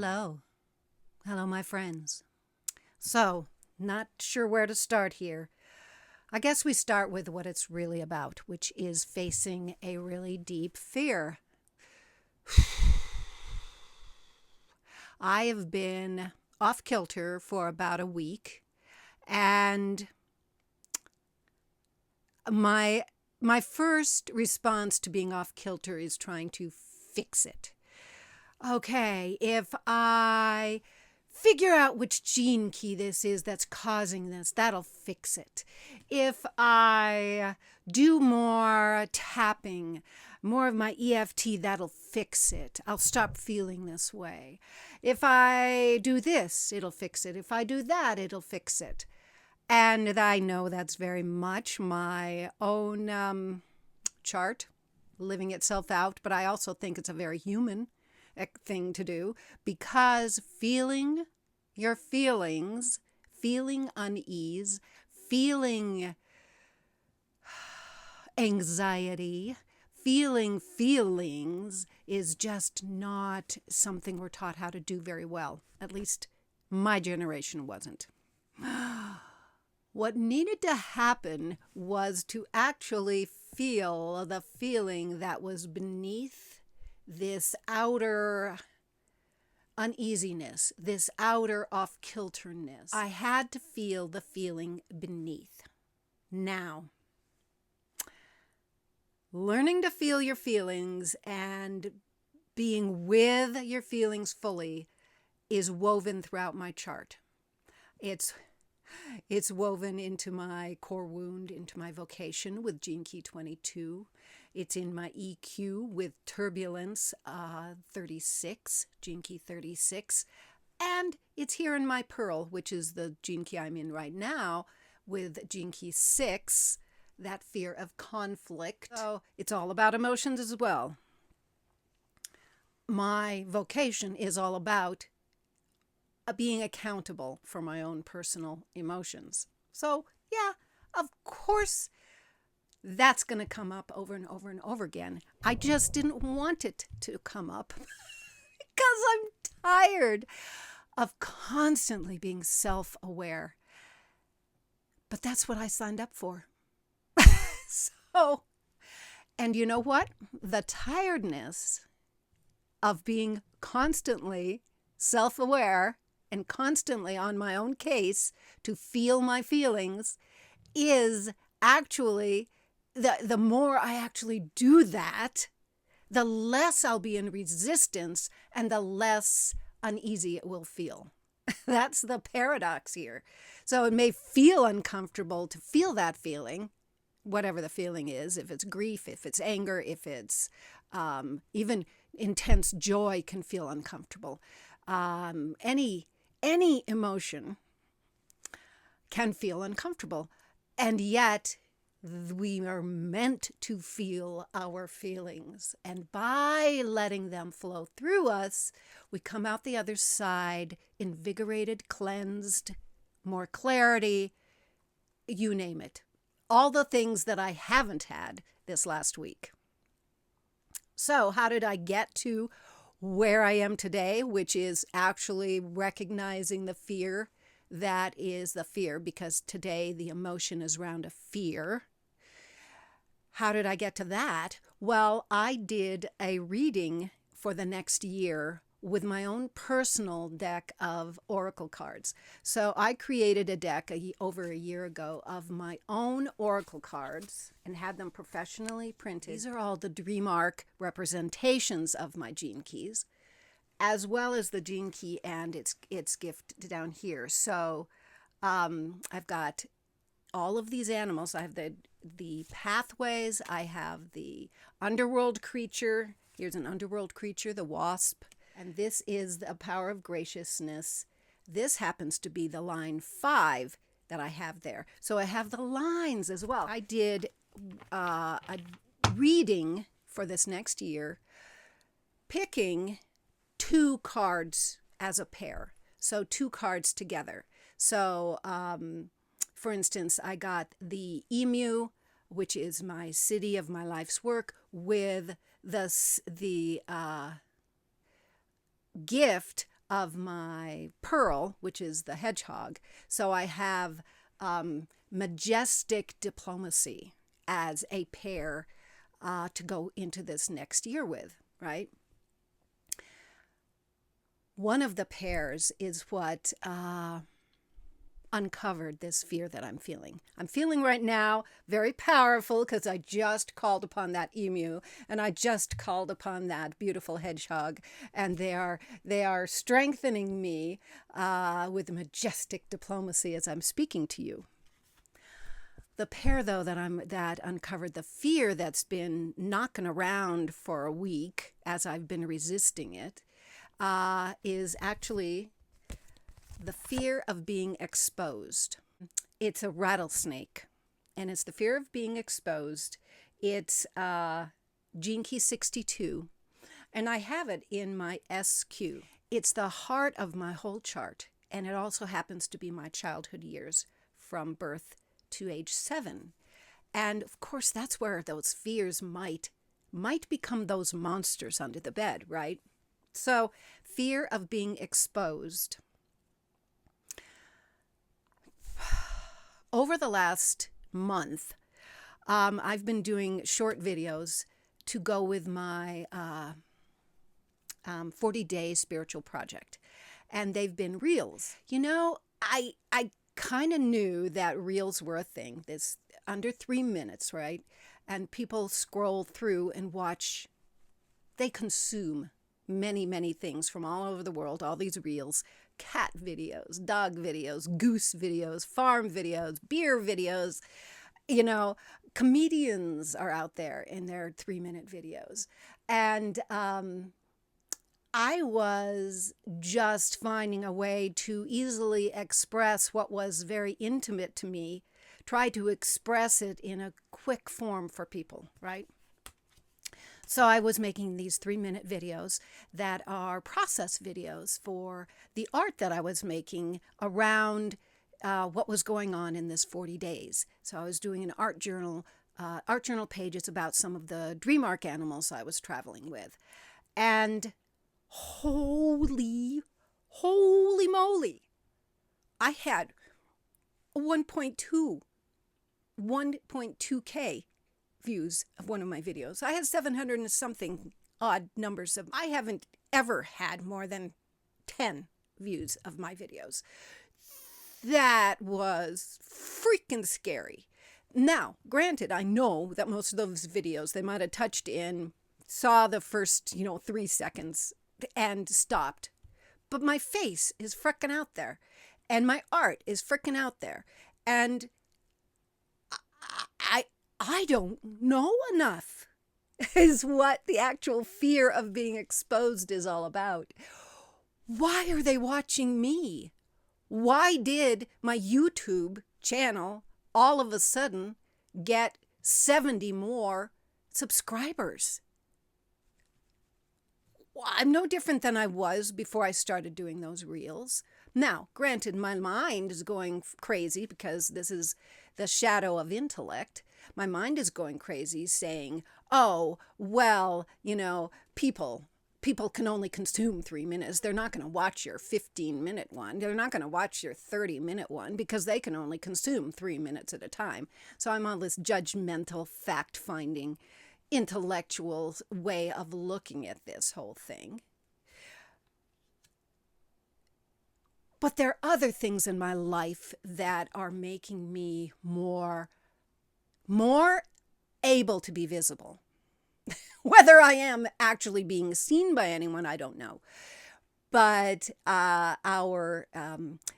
Hello. Hello, my friends. So, not sure where to start here. I guess we start with what it's really about, which is facing a really deep fear. I have been off kilter for about a week, and my first response to being off kilter is trying to fix it. Okay, if I figure out which gene key this is that's causing this, that'll fix it. If I do more tapping, more of my EFT, that'll fix it. I'll stop feeling this way. If I do this, it'll fix it. If I do that, it'll fix it. And I know that's very much my own chart living itself out, but I also think it's a very human thing to do, because feeling your feelings, feeling unease, feeling anxiety, feeling feelings is just not something we're taught how to do very well. At least my generation wasn't. What needed to happen was to actually feel the feeling that was beneath this outer uneasiness, this outer off-kilterness. I had to feel the feeling beneath. Now, learning to feel your feelings and being with your feelings fully is woven throughout my chart. It's woven into my core wound, into my vocation with Gene Key 22. It's in my EQ with Turbulence 36, Gene Key 36. And it's here in my Pearl, which is the Gene Key I'm in right now, with Gene Key 6, that fear of conflict. So it's all about emotions as well. My vocation is all about being accountable for my own personal emotions. So, yeah, of course, that's going to come up over and over and over again. I just didn't want it to come up because I'm tired of constantly being self-aware. But that's what I signed up for. And you know what? The tiredness of being constantly self-aware and constantly on my own case to feel my feelings is actually, the more I actually do that, the less I'll be in resistance and the less uneasy it will feel. That's the paradox here. So it may feel uncomfortable to feel that feeling, whatever the feeling is, if it's grief, if it's anger, if it's even intense joy can feel uncomfortable. Any emotion can feel uncomfortable, and yet we are meant to feel our feelings, and by letting them flow through us, we come out the other side invigorated, cleansed, more clarity, you name it. All the things that I haven't had this last week. So how did I get to where I am today, which is actually recognizing the fear that is the fear, because today the emotion is around a fear. How did I get to that? Well, I did a reading for the next year with my own personal deck of oracle cards. So I created a deck over a year ago of my own oracle cards and had them professionally printed. These are all the dream arc representations of my gene keys, as well as the gene key and its gift down here. So I've got all of these animals. I have the pathways. I have the underworld creature. Here's an underworld creature, the wasp. And this is the power of graciousness. This happens to be the line 5 that I have there. So I have the lines as well. I did a reading for this next year, picking 2 cards as a pair. So 2 cards together. So, for instance, I got the emu, which is my city of my life's work, with the gift of my pearl, which is the hedgehog. So I have majestic diplomacy as a pair to go into this next year with, right? One of the pairs is what uncovered this fear that I'm feeling. I'm feeling right now very powerful because I just called upon that emu and I just called upon that beautiful hedgehog, and they are strengthening me with majestic diplomacy as I'm speaking to you. The pair, though, that uncovered the fear that's been knocking around for a week as I've been resisting it is actually the fear of being exposed. It's a rattlesnake, and it's the fear of being exposed. It's gene key 62, and I have it in my SQ. It's the heart of my whole chart, and it also happens to be my childhood years from birth to age 7. And of course, that's where those fears might become those monsters under the bed, right? So, fear of being exposed. Over the last month, I've been doing short videos to go with my 40-day spiritual project. And they've been reels. You know, I kind of knew that reels were a thing. This under 3 minutes, right? And people scroll through and watch. They consume many, many things from all over the world, all these reels. Cat videos, dog videos, goose videos, farm videos, beer videos. You know, comedians are out there in their 3-minute videos. And I was just finding a way to easily express what was very intimate to me, try to express it in a quick form for people, right? So I was making these 3-minute videos that are process videos for the art that I was making around what was going on in this 40 days. So I was doing an art journal pages about some of the dream arc animals I was traveling with. And holy moly, I had 1.2K views of one of my videos. I had 700 and something odd numbers of. I haven't ever had more than 10 views of my videos. That was freaking scary. Now, granted, I know that most of those videos, they might have touched in, saw the first, 3 seconds and stopped. But my face is frickin' out there. And my art is frickin' out there. And I don't know enough is what the actual fear of being exposed is all about. Why are they watching me? Why did my YouTube channel all of a sudden get 70 more subscribers? Well, I'm no different than I was before I started doing those reels. Now, granted, my mind is going crazy because this is the shadow of intellect. My mind is going crazy saying, oh, well, people can only consume 3 minutes. They're not going to watch your 15-minute one. They're not going to watch your 30-minute one because they can only consume 3 minutes at a time. So I'm on this judgmental, fact-finding, intellectual way of looking at this whole thing. But there are other things in my life that are making me more able to be visible. Whether I am actually being seen by anyone, I don't know. But our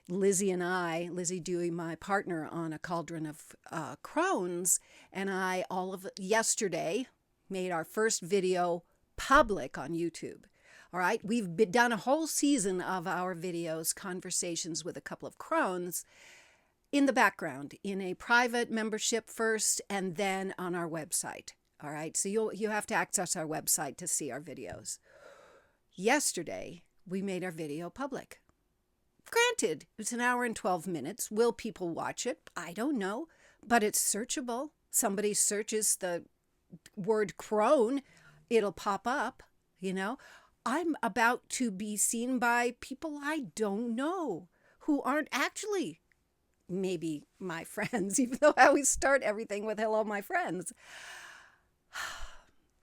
Lizzie and I, Lizzie Dewey, my partner on A Cauldron of Crones, and I, all of yesterday, made our first video public on YouTube. All right, we've done a whole season of our videos, conversations with a couple of crones, in the background, in a private membership first, and then on our website. All right, so you have to access our website to see our videos. Yesterday, we made our video public. Granted, it's 1 hour and 12 minutes. Will people watch it? I don't know, but it's searchable. Somebody searches the word crone, it'll pop up, I'm about to be seen by people I don't know who aren't actually maybe my friends, even though I always start everything with hello, my friends.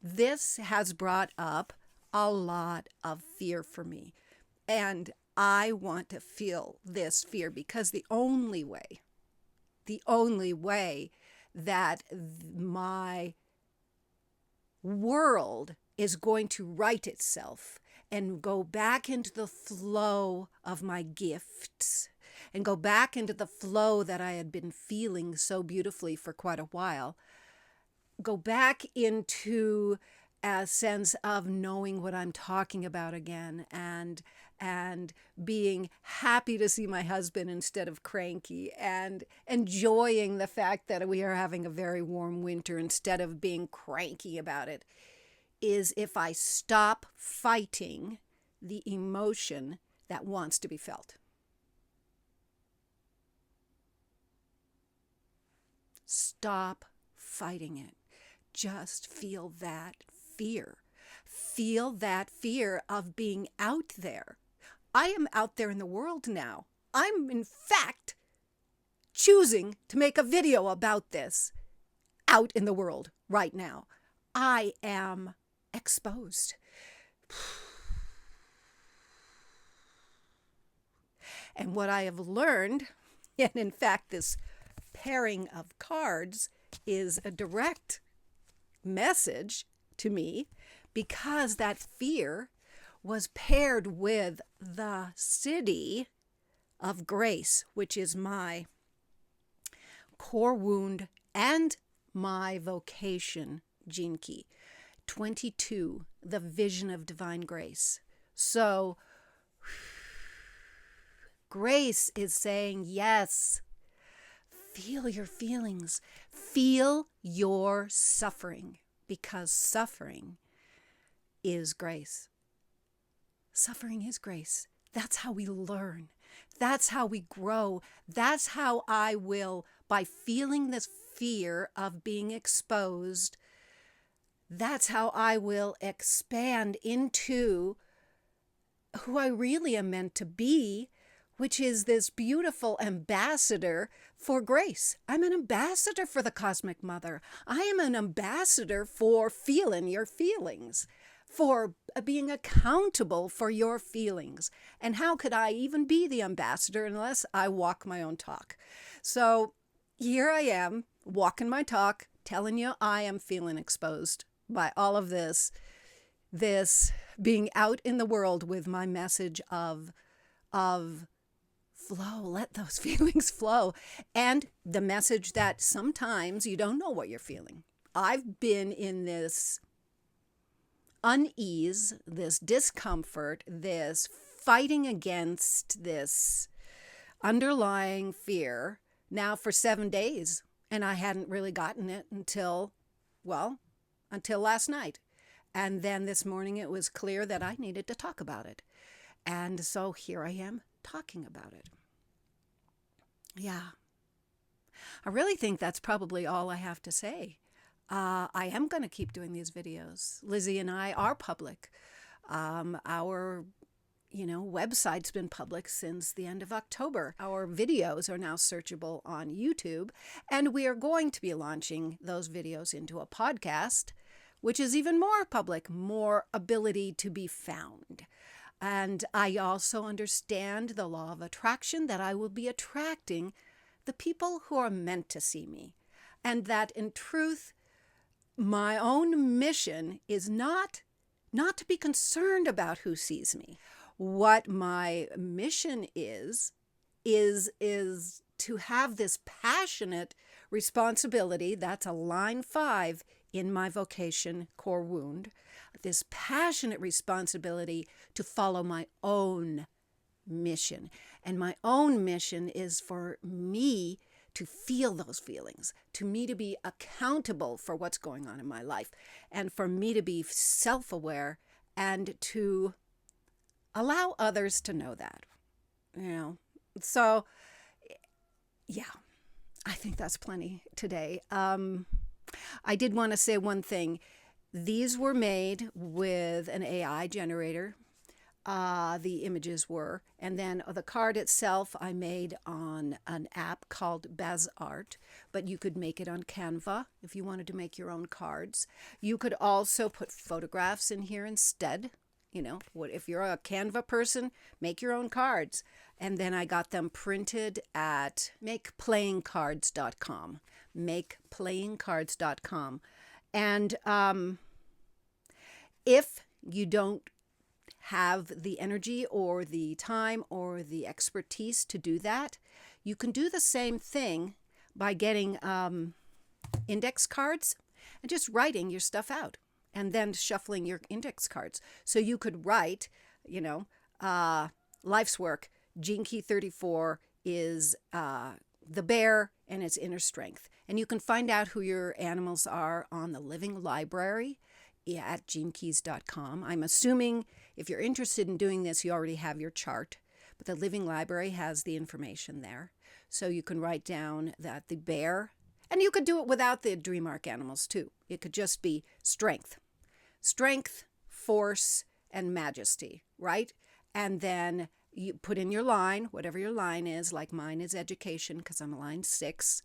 This has brought up a lot of fear for me. And I want to feel this fear because the only way that my world is going to right itself and go back into the flow of my gifts and go back into the flow that I had been feeling so beautifully for quite a while, go back into a sense of knowing what I'm talking about again and being happy to see my husband instead of cranky and enjoying the fact that we are having a very warm winter instead of being cranky about it, is if I stop fighting the emotion that wants to be felt. Stop fighting it. Just feel that fear. Feel that fear of being out there. I am out there in the world now. I'm, in fact, choosing to make a video about this out in the world right now. I am exposed. And what I have learned, and in fact, this pairing of cards is a direct message to me because that fear was paired with the city of grace, which is my core wound and my vocation gene key. 22, the vision of divine grace. So grace is saying, yes, feel your feelings, feel your suffering, because suffering is grace. Suffering is grace. That's how we learn. That's how we grow. That's how I will, by feeling this fear of being exposed, that's how I will expand into who I really am meant to be, which is this beautiful ambassador for grace. I'm an ambassador for the Cosmic Mother. I am an ambassador for feeling your feelings, for being accountable for your feelings. And how could I even be the ambassador unless I walk my own talk? So here I am, walking my talk, telling you I am feeling exposed by all of this being out in the world with my message of flow, let those feelings flow. And the message that sometimes you don't know what you're feeling. I've been in this unease, this discomfort, this fighting against this underlying fear now for 7 days. And I hadn't really gotten it until last night. And then this morning it was clear that I needed to talk about it. And so here I am talking about it. Yeah. I really think that's probably all I have to say. I am going to keep doing these videos. Lizzie and I are public. Our website's been public since the end of October. Our videos are now searchable on YouTube, and we are going to be launching those videos into a podcast, which is even more public, more ability to be found. And I also understand the law of attraction, that I will be attracting the people who are meant to see me. And that in truth, my own mission is not to be concerned about who sees me. What my mission is to have this passionate responsibility. That's a line 5 in my vocation core wound. This passionate responsibility to follow my own mission. And my own mission is for me to feel those feelings, to me to be accountable for what's going on in my life, and for me to be self-aware and to allow others to know that. So yeah, I think that's plenty today. I did want to say one thing. These were made with an AI generator. The images were. And then the card itself I made on an app called BazArt, but you could make it on Canva if you wanted to make your own cards. You could also put photographs in here instead. You know, what if you're a Canva person, make your own cards. And then I got them printed at makeplayingcards.com. Makeplayingcards.com. And if you don't have the energy or the time or the expertise to do that, you can do the same thing by getting index cards and just writing your stuff out and then shuffling your index cards. So you could write, life's work, Gene Key 34 is the bear and its inner strength. And you can find out who your animals are on the Living Library at genekeys.com. I'm assuming if you're interested in doing this, you already have your chart, but the Living Library has the information there. So you can write down that the bear, and you could do it without the dream arc animals too. It could just be strength, force, and majesty, right? And then you put in your line, whatever your line is, like mine is education because I'm line 6.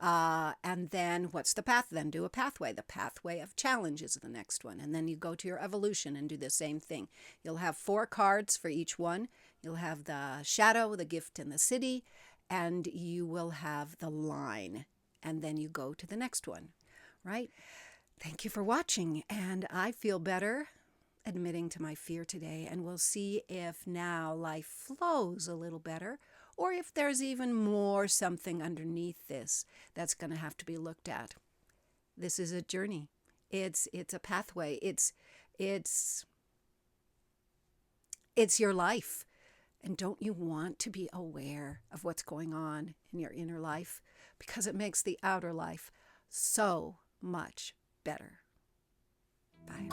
And then what's the path? Then do a pathway. The pathway of challenge is the next one. And then you go to your evolution and do the same thing. You'll have 4 cards for each one. You'll have the shadow, the gift, and the city. And you will have the line. And then you go to the next one, right? Thank you for watching. And I feel better admitting to my fear today. And we'll see if now life flows a little better, or if there's even more something underneath this that's going to have to be looked at. This is a journey. It's a pathway. It's your life. And don't you want to be aware of what's going on in your inner life? Because it makes the outer life so much better. Bye.